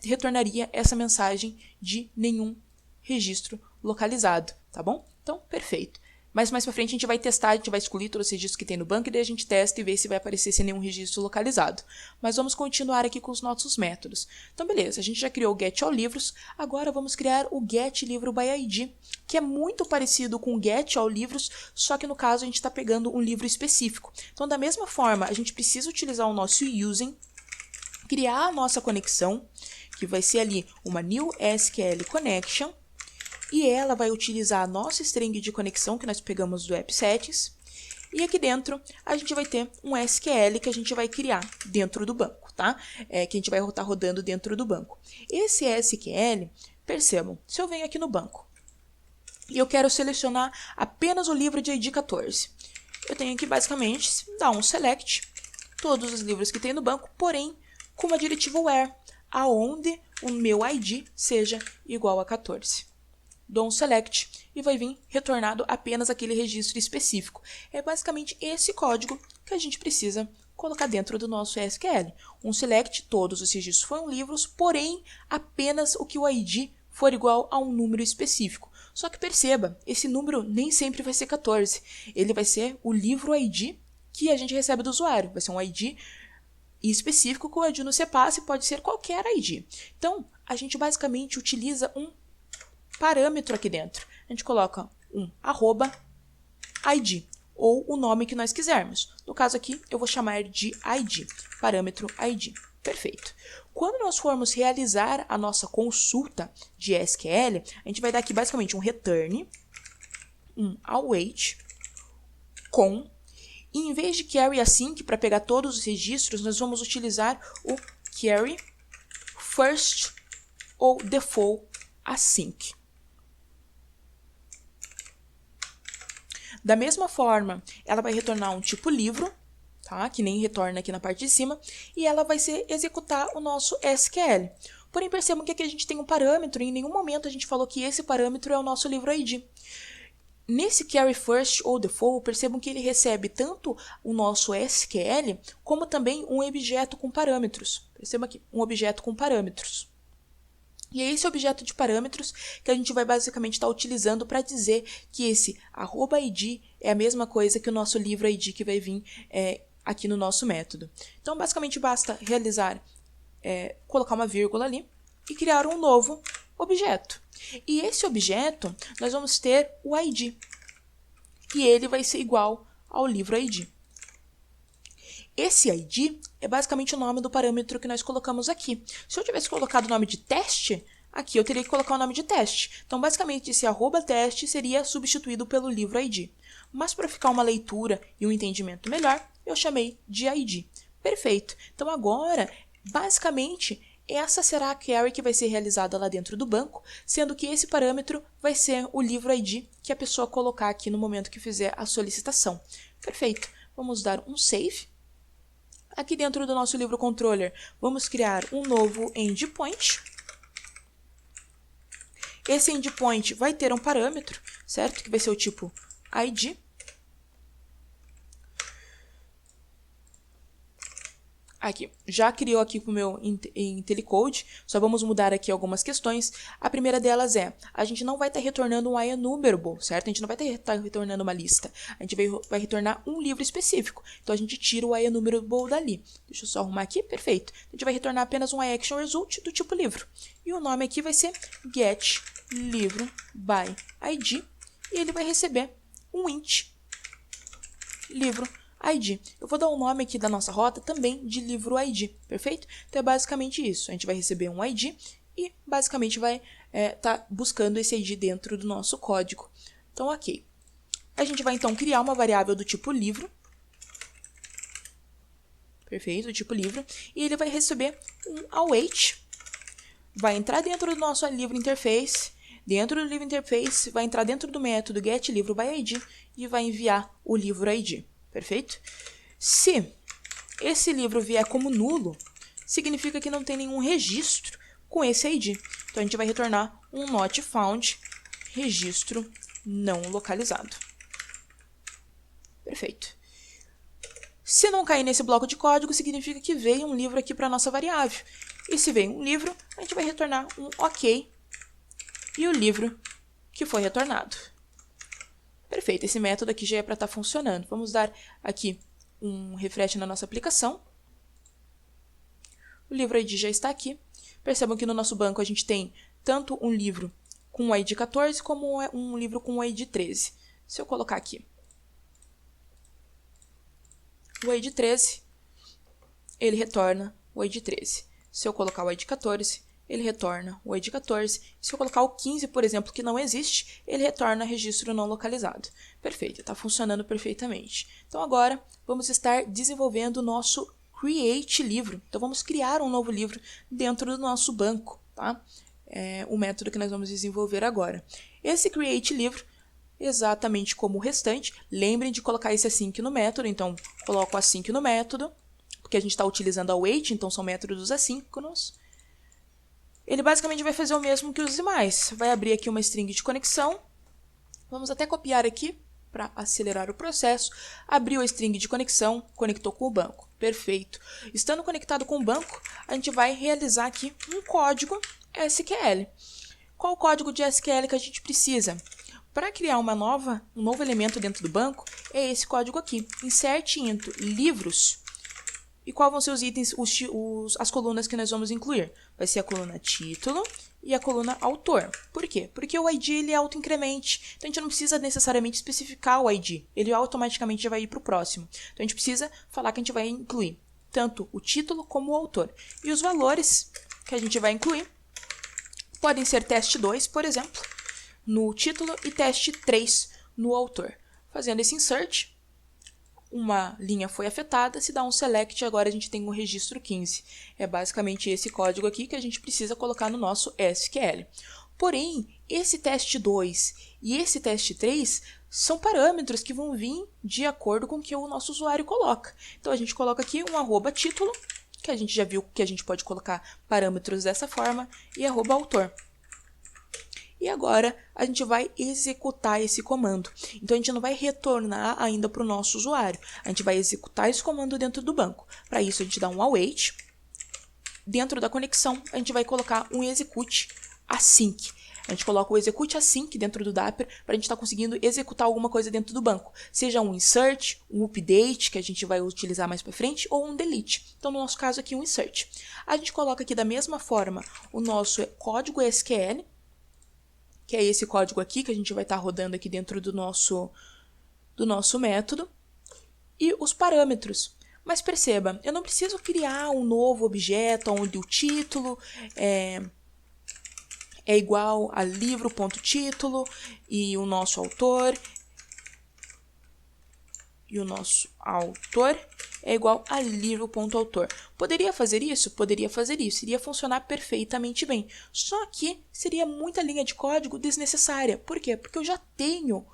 retornaria essa mensagem de nenhum registro localizado, tá bom? Então, perfeito. Mas mais para frente a gente vai testar, a gente vai excluir todos os registros que tem no banco e daí a gente testa e vê se vai aparecer sem nenhum registro localizado. Mas vamos continuar aqui com os nossos métodos. Então, beleza, a gente já criou o getAllLivros, agora vamos criar o getLivroById, que é muito parecido com o getAllLivros, só que no caso a gente está pegando um livro específico. Então, da mesma forma, a gente precisa utilizar o nosso using, criar a nossa conexão, que vai ser ali uma new SQL connection, e ela vai utilizar a nossa string de conexão que nós pegamos do AppSettings. E aqui dentro a gente vai ter um SQL que a gente vai criar dentro do banco, tá? Que a gente vai estar rodando dentro do banco. Esse SQL, percebam, se eu venho aqui no banco e eu quero selecionar apenas o livro de ID 14, eu tenho que basicamente dar um select, todos os livros que tem no banco, porém com uma diretiva where, aonde o meu ID seja igual a 14. Dou um select e vai vir retornado apenas aquele registro específico. É basicamente esse código que a gente precisa colocar dentro do nosso SQL. Um select, todos os registros foram livros, porém apenas o que o ID for igual a um número específico. Só que perceba, esse número nem sempre vai ser 14. Ele vai ser o livro ID que a gente recebe do usuário. Vai ser um ID específico com o ID no CPass, pode ser qualquer ID. Então, a gente basicamente utiliza um parâmetro aqui dentro. A gente coloca um @id ou o nome que nós quisermos. No caso aqui, eu vou chamar de id, parâmetro id. Perfeito. Quando nós formos realizar a nossa consulta de SQL, a gente vai dar aqui basicamente um return, um await com, e em vez de carry async para pegar todos os registros, nós vamos utilizar o carry first ou default async. Da mesma forma, ela vai retornar um tipo livro, tá? Que nem retorna aqui na parte de cima, e ela vai executar o nosso SQL. Porém, percebam que aqui a gente tem um parâmetro, e em nenhum momento a gente falou que esse parâmetro é o nosso livro ID. Nesse carry first ou default, percebam que ele recebe tanto o nosso SQL, como também um objeto com parâmetros. Perceba aqui, um objeto com parâmetros. E é esse objeto de parâmetros que a gente vai basicamente estar utilizando para dizer que esse @id é a mesma coisa que o nosso livro ID que vai vir aqui no nosso método. Então, basicamente, basta realizar, colocar uma vírgula ali e criar um novo objeto. E esse objeto, nós vamos ter o ID. E ele vai ser igual ao livro ID. Esse ID é basicamente o nome do parâmetro que nós colocamos aqui. Se eu tivesse colocado o nome de teste, aqui eu teria que colocar o nome de teste. Então, basicamente, esse @teste seria substituído pelo livro ID. Mas, para ficar uma leitura e um entendimento melhor, eu chamei de ID. Perfeito. Então, agora, basicamente, essa será a query que vai ser realizada lá dentro do banco, sendo que esse parâmetro vai ser o livro ID que a pessoa colocar aqui no momento que fizer a solicitação. Perfeito. Vamos dar um save. Aqui dentro do nosso livro controller, vamos criar um novo endpoint. Esse endpoint vai ter um parâmetro, certo? Que vai ser o tipo ID. Aqui, já criou aqui com o meu IntelliCode, só vamos mudar aqui algumas questões. A primeira delas é, a gente não vai estar retornando um enumerable, certo? A gente não vai estar retornando uma lista, a gente vai retornar um livro específico. Então, a gente tira o enumerable dali. Deixa eu só arrumar aqui, perfeito. A gente vai retornar apenas um iActionResult do tipo livro. E o nome aqui vai ser getLivroById, e ele vai receber um int livro ID. Eu vou dar o nome aqui da nossa rota também de livro ID, perfeito? Então, é basicamente isso. A gente vai receber um ID e, basicamente, vai estar buscando esse ID dentro do nosso código. Então, ok. A gente vai, então, criar uma variável do tipo livro. Perfeito, do tipo livro. E ele vai receber um await. Vai entrar dentro do nosso livro interface. Dentro do livro interface, vai entrar dentro do método getLivroById e vai enviar o livro ID. Perfeito? Se esse livro vier como nulo, significa que não tem nenhum registro com esse ID. Então, a gente vai retornar um not found, registro não localizado. Perfeito. Se não cair nesse bloco de código, significa que veio um livro aqui para a nossa variável. E se veio um livro, a gente vai retornar um OK e o livro que foi retornado. Perfeito, esse método aqui já é para estar funcionando. Vamos dar aqui um refresh na nossa aplicação. O livro ID já está aqui. Percebam que no nosso banco a gente tem tanto um livro com o ID 14 como um livro com o ID 13. Se eu colocar aqui o ID 13, ele retorna o ID 13. Se eu colocar o ID 14, ele retorna o ID 14. Se eu colocar o 15, por exemplo, que não existe, ele retorna registro não localizado. Perfeito, está funcionando perfeitamente. Então, agora, vamos estar desenvolvendo o nosso Create Livro. Então, vamos criar um novo livro dentro do nosso banco, tá? É o método que nós vamos desenvolver agora. Esse Create Livro, exatamente como o restante, lembrem de colocar esse async no método. Então, coloco o async no método, porque a gente está utilizando a await, então são métodos assíncronos. Ele basicamente vai fazer o mesmo que os demais. Vai abrir aqui uma string de conexão. Vamos até copiar aqui para acelerar o processo. Abriu a string de conexão, conectou com o banco. Perfeito. Estando conectado com o banco, a gente vai realizar aqui um código SQL. Qual o código de SQL que a gente precisa? Para criar um novo elemento dentro do banco, é esse código aqui. Insert into livros. E quais vão ser os itens, as colunas que nós vamos incluir? Vai ser a coluna título e a coluna autor. Por quê? Porque o ID ele é autoincremente. Então, a gente não precisa necessariamente especificar o ID. Ele automaticamente já vai ir para o próximo. Então, a gente precisa falar que a gente vai incluir tanto o título como o autor. E os valores que a gente vai incluir podem ser teste 2, por exemplo, no título e teste 3 no autor. Fazendo esse insert, uma linha foi afetada, se dá um select, agora a gente tem um registro 15. É basicamente esse código aqui que a gente precisa colocar no nosso SQL. Porém, esse teste 2 e esse teste 3 são parâmetros que vão vir de acordo com o que o nosso usuário coloca. Então, a gente coloca aqui um @título, que a gente já viu que a gente pode colocar parâmetros dessa forma, e @autor. E agora, a gente vai executar esse comando. Então, a gente não vai retornar ainda para o nosso usuário. A gente vai executar esse comando dentro do banco. Para isso, a gente dá um await. dentro da conexão, a gente vai colocar um execute async. A gente coloca o execute async dentro do Dapper para a gente estar conseguindo executar alguma coisa dentro do banco. Seja um insert, um update, que a gente vai utilizar mais para frente, ou um delete. Então, no nosso caso aqui, um insert. A gente coloca aqui da mesma forma o nosso código SQL, que é esse código aqui que a gente vai estar rodando aqui dentro do nosso método, e os parâmetros. Mas perceba, eu não preciso criar um novo objeto onde o título é igual a livro.título e o nosso autor é igual a livro.autor. Poderia fazer isso? Poderia fazer isso. Iria funcionar perfeitamente bem. Só que seria muita linha de código desnecessária. Por quê? Porque eu já tenho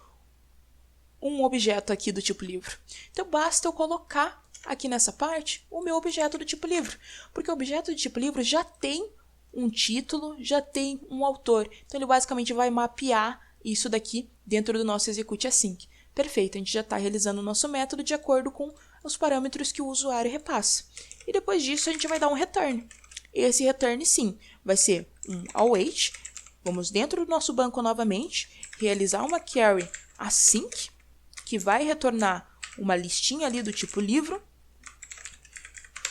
um objeto aqui do tipo livro. Então, basta eu colocar aqui nessa parte o meu objeto do tipo livro. Porque o objeto do tipo livro já tem um título, já tem um autor. Então, ele basicamente vai mapear isso daqui dentro do nosso execute async. Perfeito, a gente já está realizando o nosso método de acordo com os parâmetros que o usuário repassa. E depois disso, a gente vai dar um return. Esse return, sim, vai ser um await. Vamos dentro do nosso banco novamente, realizar uma query async, que vai retornar uma listinha ali do tipo livro.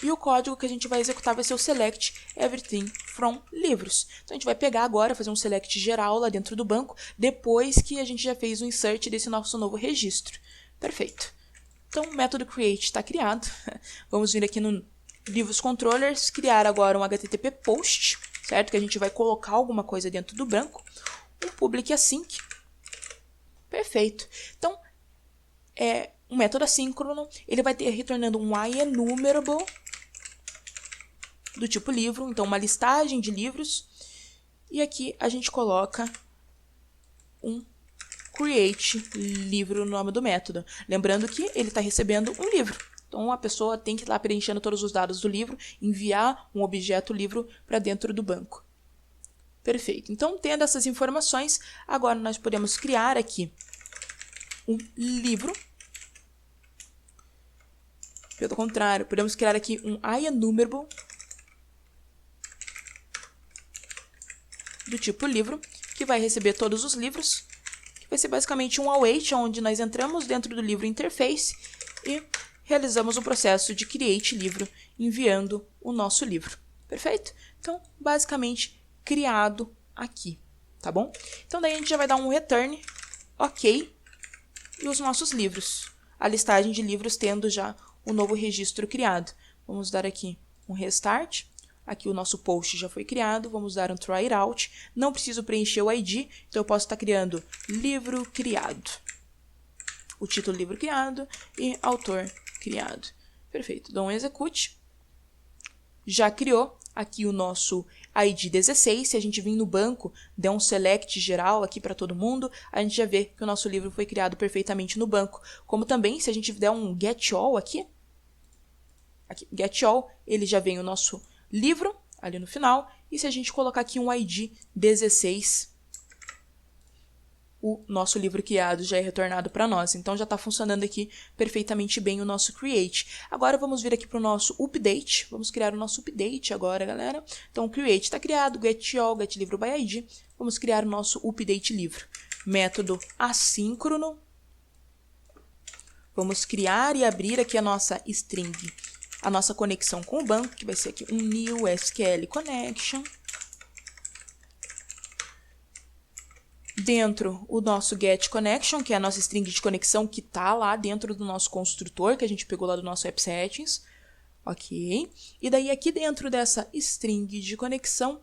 E o código que a gente vai executar vai ser o select everything from livros. Então, a gente vai pegar agora, fazer um select geral lá dentro do banco, depois que a gente já fez o insert desse nosso novo registro. Perfeito. Então, o método create está criado. Vamos vir aqui no livros controllers, criar agora um HTTP post, certo? Que a gente vai colocar alguma coisa dentro do banco. Um public async. Perfeito. Então, um método assíncrono, ele vai ter retornando um IEnumerable do tipo livro, então uma listagem de livros, e aqui a gente coloca um create livro no nome do método. Lembrando que ele está recebendo um livro, então a pessoa tem que estar preenchendo todos os dados do livro, enviar um objeto livro para dentro do banco. Perfeito, então tendo essas informações, agora nós podemos criar aqui um livro. Pelo contrário, podemos criar aqui um IEnumerable do tipo livro, que vai receber todos os livros, que vai ser basicamente um await, onde nós entramos dentro do livro interface e realizamos o processo de create livro, enviando o nosso livro. Perfeito? Então, basicamente, criado aqui, tá bom? Então, daí a gente já vai dar um return, ok, e os nossos livros. A listagem de livros tendo já o novo registro criado. Vamos dar aqui um restart. Aqui o nosso post já foi criado. Vamos dar um try it out. Não preciso preencher o ID, então eu posso estar criando livro criado. O título livro criado e autor criado. Perfeito. Dou um execute. Já criou aqui o nosso ID 16. Se a gente vir no banco, der um select geral aqui para todo mundo, a gente já vê que o nosso livro foi criado perfeitamente no banco. Como também, se a gente der um get all aqui, get all, ele já vem o nosso livro ali no final. E se a gente colocar aqui um ID 16, o nosso livro criado já é retornado para nós. Então, já está funcionando aqui perfeitamente bem o nosso create. Agora, vamos vir aqui para o nosso update. Vamos criar o nosso update agora, galera. Então, o create está criado, get all, get livro by ID. Vamos criar o nosso update livro. Método assíncrono. Vamos criar e abrir aqui a nossa string, a nossa conexão com o banco, que vai ser aqui um new SQL connection. Dentro o nosso get connection, que é a nossa string de conexão que está lá dentro do nosso construtor, que a gente pegou lá do nosso app settings. Ok. E daí aqui dentro dessa string de conexão,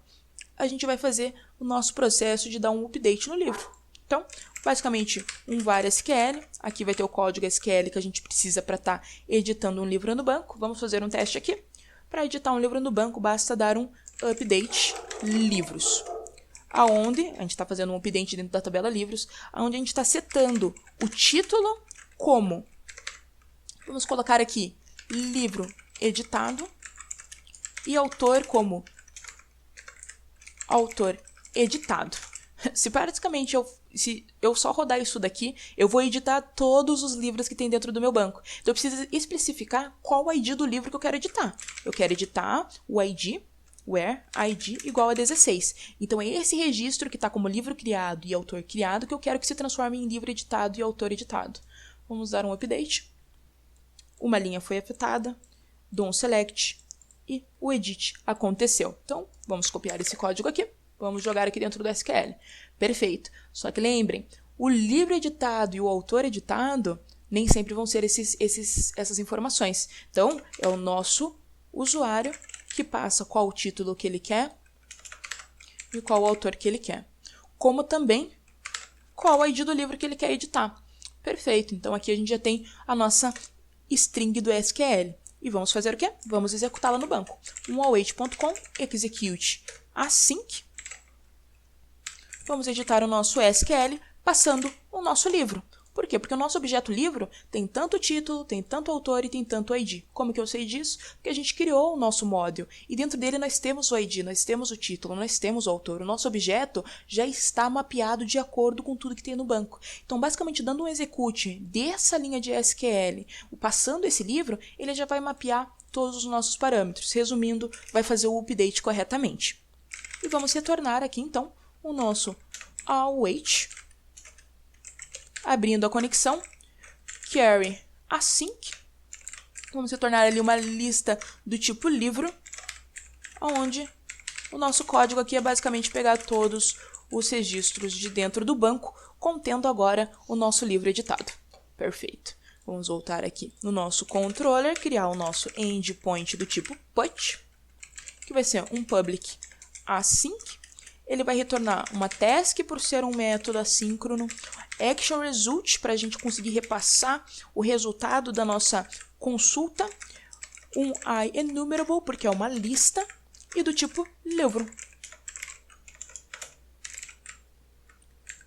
a gente vai fazer o nosso processo de dar um update no livro. Então, basicamente, um var SQL. Aqui vai ter o código SQL que a gente precisa para estar editando um livro no banco. Vamos fazer um teste aqui. Para editar um livro no banco, basta dar um update livros. Aonde a gente está fazendo um update dentro da tabela livros, onde a gente está setando o título como, vamos colocar aqui, livro editado, e autor como autor editado. Se basicamente se eu só rodar isso daqui, eu vou editar todos os livros que tem dentro do meu banco. Então, eu preciso especificar qual o ID do livro que eu quero editar. Eu quero editar o ID where id igual a 16. Então, é esse registro que está como livro criado e autor criado que eu quero que se transforme em livro editado e autor editado. Vamos dar um update. Uma linha foi afetada, dou um select e o edit aconteceu. Então, vamos copiar esse código aqui, vamos jogar aqui dentro do SQL. Perfeito. Só que lembrem, o livro editado e o autor editado nem sempre vão ser essas informações. Então, é o nosso usuário que passa qual o título que ele quer e qual o autor que ele quer. Como também qual o ID do livro que ele quer editar. Perfeito. Então, aqui a gente já tem a nossa string do SQL. E vamos fazer o quê? Vamos executá-la no banco. await.com, execute async. Vamos editar o nosso SQL passando o nosso livro. Por quê? Porque o nosso objeto livro tem tanto título, tem tanto autor e tem tanto ID. Como que eu sei disso? Porque a gente criou o nosso module e dentro dele nós temos o ID, nós temos o título, nós temos o autor. O nosso objeto já está mapeado de acordo com tudo que tem no banco. Então, basicamente, dando um execute dessa linha de SQL, passando esse livro, ele já vai mapear todos os nossos parâmetros. Resumindo, vai fazer o update corretamente. E vamos retornar aqui, então, o nosso await, abrindo a conexão, query async, vamos retornar ali uma lista do tipo livro, onde o nosso código aqui é basicamente pegar todos os registros de dentro do banco, contendo agora o nosso livro editado. Perfeito. Vamos voltar aqui no nosso controller, criar o nosso endpoint do tipo put, que vai ser um public async. Ele vai retornar uma task por ser um método assíncrono, action result para a gente conseguir repassar o resultado da nossa consulta, um IEnumerable porque é uma lista e do tipo livro.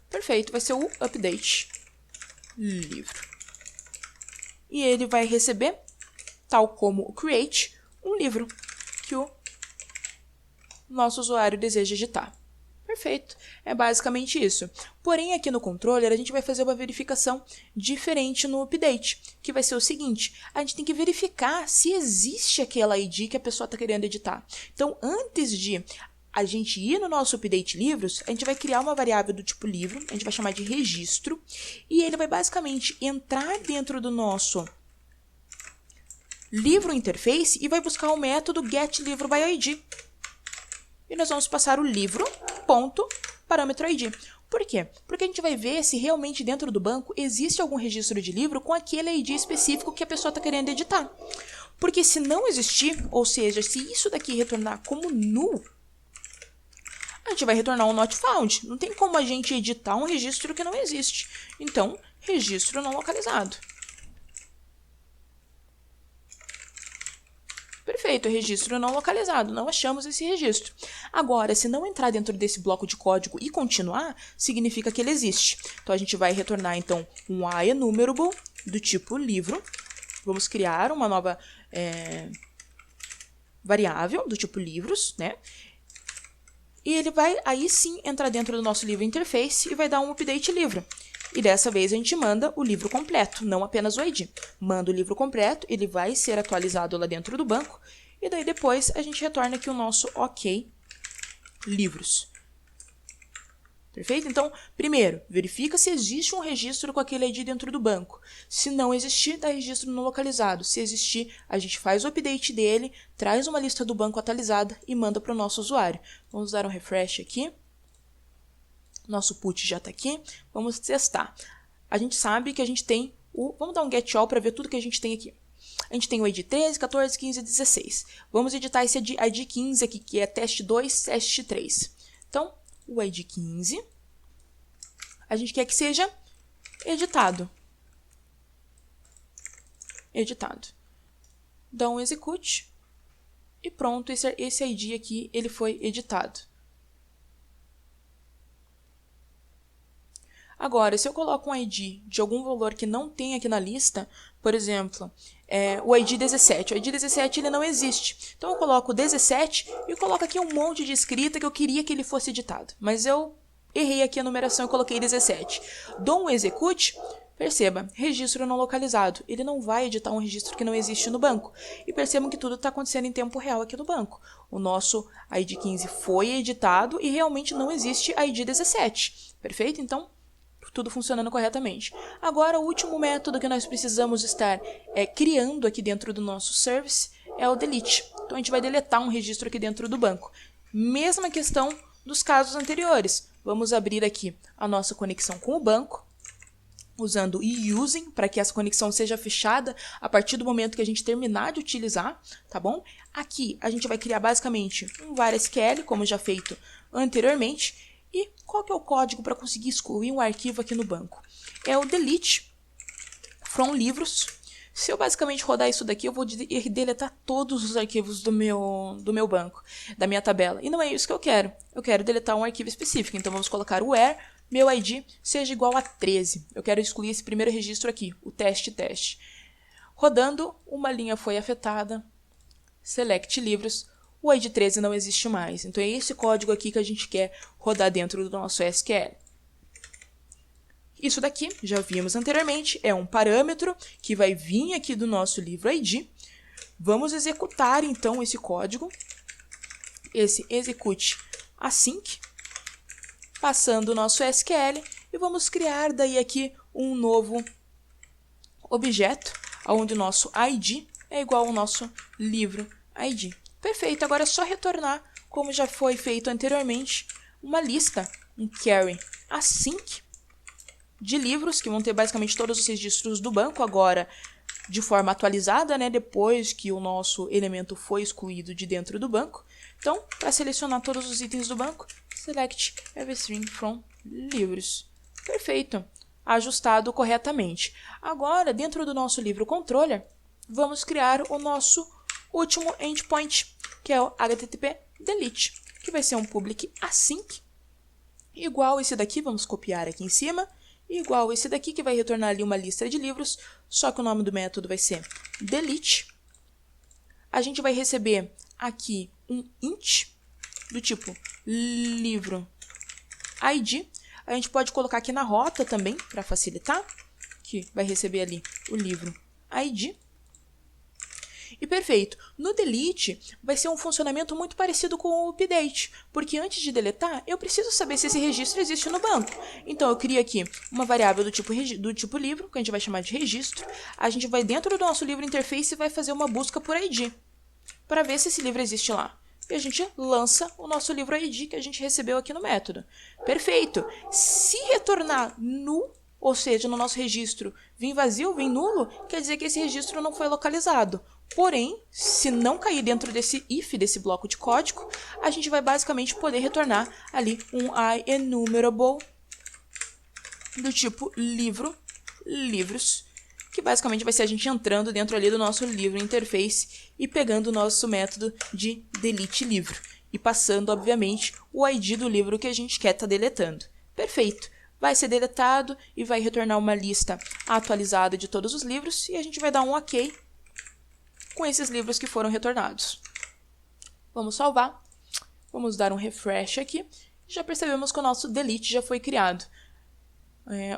Perfeito, vai ser o update livro. E ele vai receber, tal como o create, um livro que o nosso usuário deseja editar. Perfeito, é basicamente isso. Porém, aqui no controller, a gente vai fazer uma verificação diferente no update, que vai ser o seguinte, a gente tem que verificar se existe aquela ID que a pessoa está querendo editar. Então, antes de a gente ir no nosso update livros, a gente vai criar uma variável do tipo livro, a gente vai chamar de registro, e ele vai basicamente entrar dentro do nosso livro interface e vai buscar o método getLivroById. E nós vamos passar o livro, ponto, parâmetro ID. Por quê? Porque a gente vai ver se realmente dentro do banco existe algum registro de livro com aquele ID específico que a pessoa está querendo editar. Porque se não existir, ou seja, se isso daqui retornar como null, a gente vai retornar um not found. Não tem como a gente editar um registro que não existe. Então, registro não localizado. Perfeito, registro não localizado, não achamos esse registro. Agora, se não entrar dentro desse bloco de código e continuar, significa que ele existe. Então, a gente vai retornar, então, um IEnumerable do tipo livro. Vamos criar uma nova variável do tipo livros, né? E ele vai, aí sim, entrar dentro do nosso livro interface e vai dar um update livro. E dessa vez a gente manda o livro completo, não apenas o ID. Manda o livro completo, ele vai ser atualizado lá dentro do banco, e daí depois a gente retorna aqui o nosso OK livros. Perfeito? Então, primeiro, verifica se existe um registro com aquele ID dentro do banco. Se não existir, dá registro não localizado. Se existir, a gente faz o update dele, traz uma lista do banco atualizada e manda para o nosso usuário. Vamos dar um refresh aqui. Nosso put já está aqui. Vamos testar. A gente sabe que a gente tem o... Vamos dar um get all para ver tudo que a gente tem aqui. A gente tem o ID 13, 14, 15 e 16. Vamos editar esse ID 15 aqui, que é teste 2, teste 3. Então, o ID 15, a gente quer que seja editado. Editado. Dá um execute. E pronto, esse ID aqui, ele foi editado. Agora, se eu coloco um ID de algum valor que não tem aqui na lista, por exemplo, o ID 17. O ID 17 ele não existe. Então, eu coloco 17 e coloco aqui um monte de escrita que eu queria que ele fosse editado. Mas eu errei aqui a numeração e coloquei 17. Dou um execute, Perceba, registro não localizado. Ele não vai editar um registro que não existe no banco. E percebam que tudo está acontecendo em tempo real aqui no banco. O nosso ID 15 foi editado e realmente não existe ID 17. Perfeito? Então, tudo funcionando corretamente. Agora, o último método que nós precisamos estar criando aqui dentro do nosso service é o delete. Então, a gente vai deletar um registro aqui dentro do banco. Mesma questão dos casos anteriores. Vamos abrir aqui a nossa conexão com o banco, usando using para que essa conexão seja fechada a partir do momento que a gente terminar de utilizar, tá bom? Aqui a gente vai criar basicamente um var SQL, como já feito anteriormente. E qual que é o código para conseguir excluir um arquivo aqui no banco? É o delete from livros. Se eu basicamente rodar isso daqui, eu vou deletar todos os arquivos do meu banco, da minha tabela. E não é isso que eu quero. Eu quero deletar um arquivo específico. Então vamos colocar o where meu ID seja igual a 13. Eu quero excluir esse primeiro registro aqui, o teste. Rodando, uma linha foi afetada. Select livros. O ID 13 não existe mais. Então é esse código aqui que a gente quer rodar dentro do nosso SQL. Isso daqui, já vimos anteriormente, é um parâmetro que vai vir aqui do nosso livro ID. Vamos executar então esse código. Esse execute async. Passando o nosso SQL e vamos criar daí aqui um novo objeto, onde o nosso ID é igual ao nosso livro ID. Perfeito, agora é só retornar, como já foi feito anteriormente, uma lista, um query async de livros, que vão ter basicamente todos os registros do banco, agora de forma atualizada, né, depois que o nosso elemento foi excluído de dentro do banco. Então, para selecionar todos os itens do banco, select every string from livros. Perfeito, ajustado corretamente. Agora, dentro do nosso livro controller, vamos criar o nosso último endpoint, que é o http delete, que vai ser um public async, igual esse daqui, vamos copiar aqui em cima, igual esse daqui, que vai retornar ali uma lista de livros, só que o nome do método vai ser delete. A gente vai receber aqui um int do tipo livro ID. A gente pode colocar aqui na rota também, para facilitar, que vai receber ali o livro ID. E perfeito. No delete vai ser um funcionamento muito parecido com o update, porque antes de deletar, eu preciso saber se esse registro existe no banco. Então eu crio aqui uma variável do tipo livro, que a gente vai chamar de registro. A gente vai dentro do nosso livro interface e vai fazer uma busca por ID, para ver se esse livro existe lá. E a gente lança o nosso livro ID que a gente recebeu aqui no método. Perfeito. Se retornar null, ou seja, no nosso registro vir vazio, vir nulo, quer dizer que esse registro não foi localizado. Porém, se não cair dentro desse if, desse bloco de código, a gente vai basicamente poder retornar ali um IEnumerable do tipo livros, que basicamente vai ser a gente entrando dentro ali do nosso livro interface e pegando o nosso método de delete livro e passando, obviamente, o ID do livro que a gente quer estar deletando. Perfeito. Vai ser deletado e vai retornar uma lista atualizada de todos os livros e a gente vai dar um OK com esses livros que foram retornados. Vamos salvar. Vamos dar um refresh aqui. Já percebemos que o nosso delete já foi criado.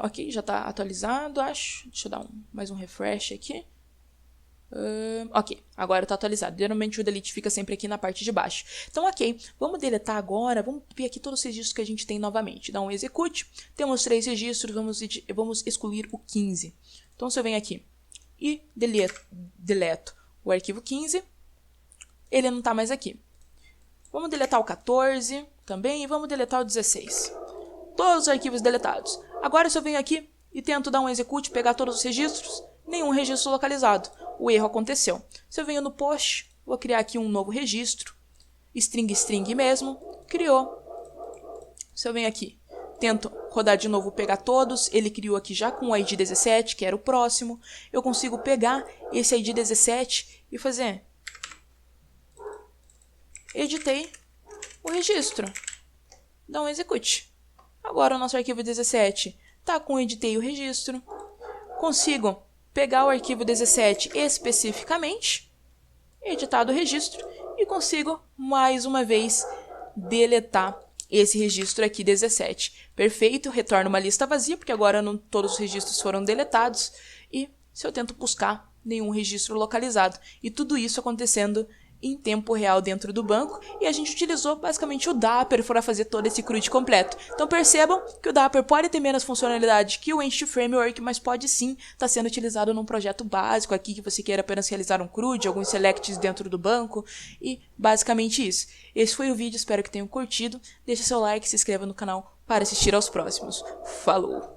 Ok, já está atualizado, acho. Deixa eu dar mais um refresh aqui. Ok, agora está atualizado. Geralmente o delete fica sempre aqui na parte de baixo. Então, ok, vamos deletar agora. Vamos ver aqui todos os registros que a gente tem novamente. Dá um execute. Temos 3 registros, vamos excluir o 15. Então, se eu venho aqui e deleto o arquivo 15, ele não está mais aqui. Vamos deletar o 14 também e vamos deletar o 16. Todos os arquivos deletados. Agora, se eu venho aqui e tento dar um execute, pegar todos os registros, nenhum registro localizado. O erro aconteceu. Se eu venho no post, vou criar aqui um novo registro. String mesmo. Criou. Se eu venho aqui, tento rodar de novo, pegar todos. Ele criou aqui já com o ID 17, que era o próximo. Eu consigo pegar esse ID 17 e fazer. Editei o registro. Dá um execute. Agora o nosso arquivo 17 está com editei o registro. Consigo pegar o arquivo 17 especificamente, editado o registro, e consigo mais uma vez deletar esse registro aqui 17. Perfeito, retorna uma lista vazia, porque agora não todos os registros foram deletados. E se eu tento buscar, nenhum registro localizado. E tudo isso acontecendo em tempo real dentro do banco, e a gente utilizou basicamente o Dapper para fazer todo esse CRUD completo. Então percebam que o Dapper pode ter menos funcionalidade que o Entity Framework, mas pode sim estar sendo utilizado num projeto básico aqui, que você queira apenas realizar um CRUD, alguns selects dentro do banco, e basicamente isso. Esse foi o vídeo, espero que tenham curtido. Deixe seu like, se inscreva no canal para assistir aos próximos. Falou!